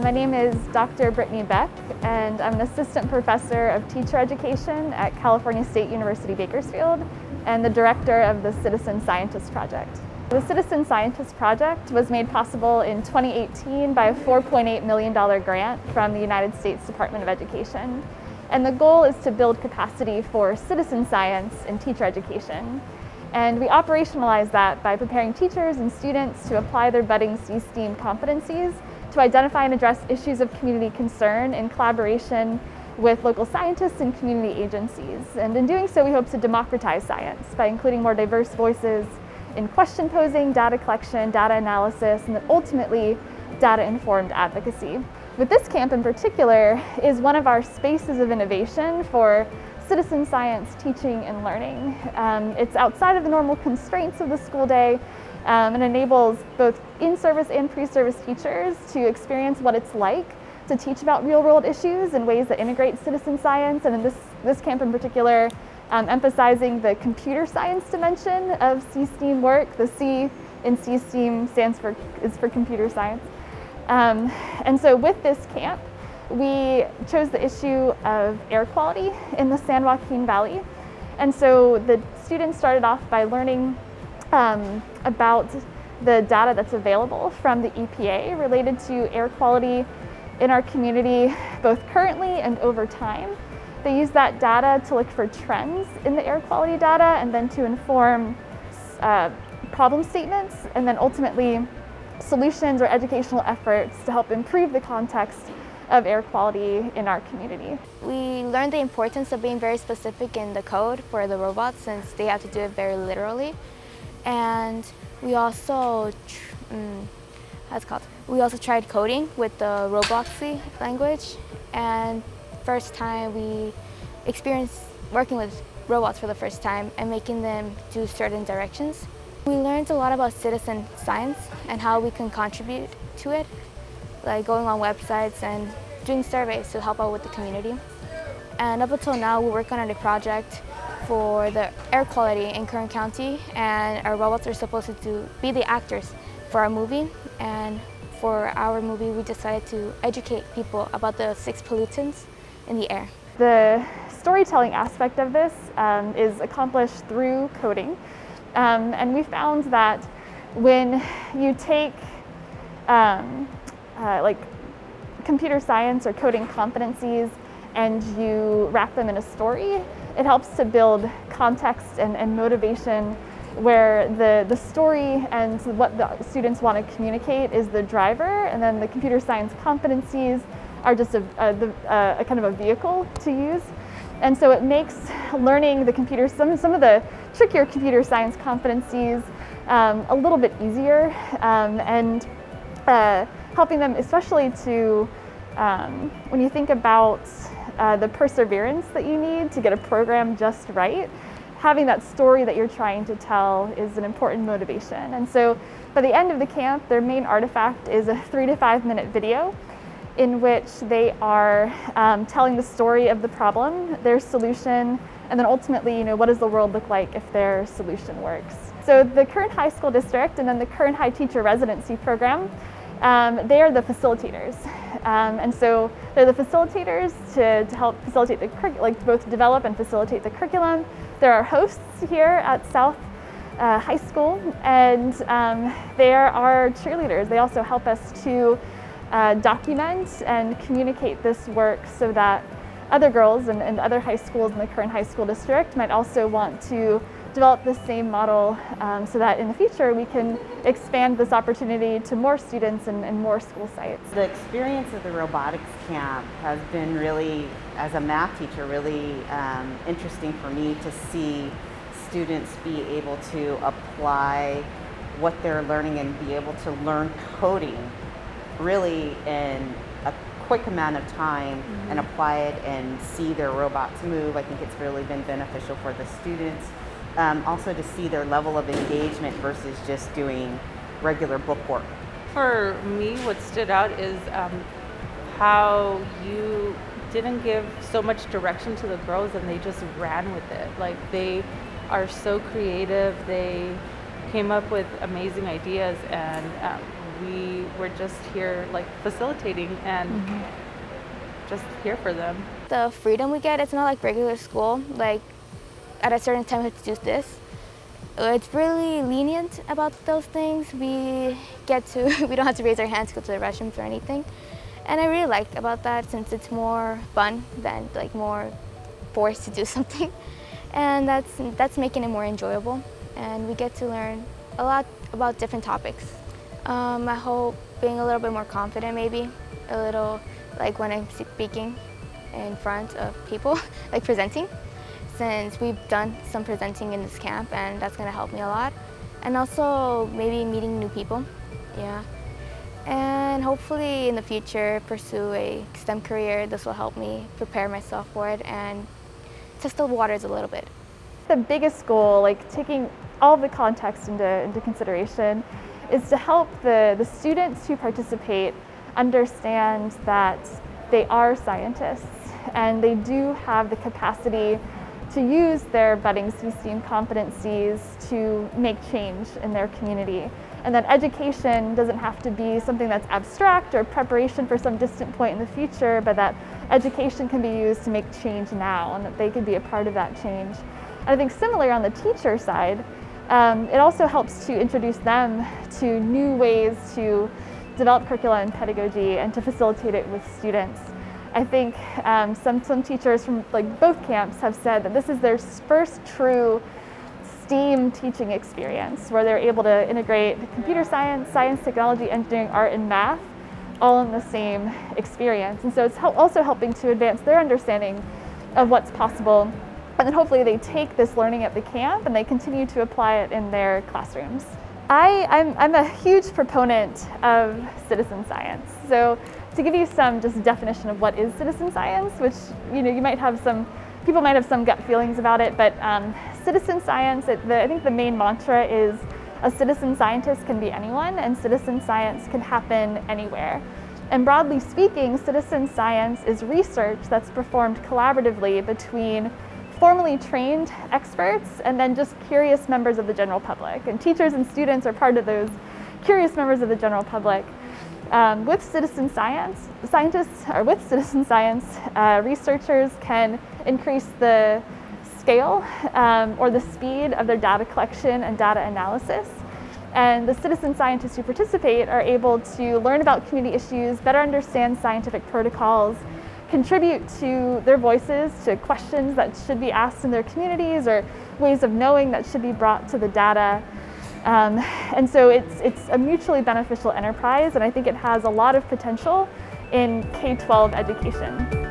My name is Dr. Brittney Beck, and I'm an assistant professor of teacher education at California State University, Bakersfield, and the director of the Citizen Scientist Project. The Citizen Scientist Project was made possible in 2018 by a $4.8 million grant from the United States Department of Education. And the goal is to build capacity for citizen science in teacher education. And we operationalize that by preparing teachers and students to apply their budding C-STEAM competencies to identify and address issues of community concern in collaboration with local scientists and community agencies. And in doing so, we hope to democratize science by including more diverse voices in question posing, data collection, data analysis, and then ultimately data-informed advocacy. With this camp in particular is one of our spaces of innovation for citizen science teaching and learning. It's outside of the normal constraints of the school day and enables both in-service and pre-service teachers to experience what it's like to teach about real-world issues in ways that integrate citizen science, and in this camp in particular, emphasizing the computer science dimension of C-STEAM work. The C in C-STEAM is for computer science. And so with this camp, we chose the issue of air quality in the San Joaquin Valley. And so the students started off by learning about the data that's available from the EPA related to air quality in our community, both currently and over time. They use that data to look for trends in the air quality data and then to inform problem statements and then ultimately solutions or educational efforts to help improve the context of air quality in our community. We learned the importance of being very specific in the code for the robots since they have to do it very literally. And we also tried coding with the Robotics language, and first time we experienced working with robots for the first time and making them do certain directions. We learned a lot about citizen science and how we can contribute to it, like going on websites and doing surveys to help out with the community. And up until now, we're working on a project for the air quality in Kern County, and our robots are supposed to be the actors for our movie. And for our movie, we decided to educate people about the 6 pollutants in the air. The storytelling aspect of this is accomplished through coding. And we found that when you take like computer science or coding competencies and you wrap them in a story, it helps to build context and motivation where the story and what the students want to communicate is the driver, and then the computer science competencies are just a kind of a vehicle to use. And so it makes learning some of the trickier computer science competencies a little bit easier, and helping them especially to, when you think about the perseverance that you need to get a program just right, having that story that you're trying to tell is an important motivation. And so by the end of the camp, their main artifact is a 3 to 5 minute video in which they are telling the story of the problem, their solution, and then ultimately, what does the world look like if their solution works. So the Kern High School District and then the Kern High Teacher Residency program, they are the facilitators. And so they're the facilitators to help facilitate the curriculum, like both develop and facilitate the curriculum. There are hosts here at South High School, and they are our cheerleaders. They also help us to document and communicate this work so that other girls and other high schools in the Kern High School District might also want to develop the same model so that in the future we can expand this opportunity to more students and more school sites. The experience of the robotics camp has been really, as a math teacher, really interesting for me to see students be able to apply what they're learning and be able to learn coding really in a quick amount of time and apply it and see their robots move. I think it's really been beneficial for the students. Also to see their level of engagement versus just doing regular book work. For me, what stood out is how you didn't give so much direction to the girls and they just ran with it. Like, they are so creative, they came up with amazing ideas, and we were just here like facilitating and just here for them. The freedom we get, it's not like regular school, like at a certain time we have to do this. It's really lenient about those things. We don't have to raise our hands to go to the restrooms or anything. And I really like about that, since it's more fun than like more forced to do something. And that's making it more enjoyable. And we get to learn a lot about different topics. I hope being a little bit more confident, maybe a little, like when I'm speaking in front of people, like presenting, since we've done some presenting in this camp, and that's going to help me a lot. And also maybe meeting new people, yeah. And hopefully in the future pursue a STEM career. This will help me prepare myself for it and test the waters a little bit. The biggest goal, like taking all the context into consideration, is to help the students who participate understand that they are scientists and they do have the capacity to use their budding STEAM competencies to make change in their community. And that education doesn't have to be something that's abstract or preparation for some distant point in the future, but that education can be used to make change now, and that they can be a part of that change. And I think similarly on the teacher side, it also helps to introduce them to new ways to develop curricula and pedagogy and to facilitate it with students. I think some teachers from like both camps have said that this is their first true STEAM teaching experience, where they're able to integrate computer science, science, technology, engineering, art, and math all in the same experience. And so it's also helping to advance their understanding of what's possible. And then hopefully they take this learning at the camp and they continue to apply it in their classrooms. I'm a huge proponent of citizen science. So to give you some just definition of what is citizen science, which you might have people might have some gut feelings about it, but citizen science, I think the main mantra is a citizen scientist can be anyone, and citizen science can happen anywhere. And broadly speaking, citizen science is research that's performed collaboratively between formally trained experts and then just curious members of the general public. And teachers and students are part of those curious members of the general public. With citizen science, researchers can increase the scale or the speed of their data collection and data analysis. And the citizen scientists who participate are able to learn about community issues, better understand scientific protocols, contribute to their voices to questions that should be asked in their communities or ways of knowing that should be brought to the data. And so it's a mutually beneficial enterprise, and I think it has a lot of potential in K-12 education.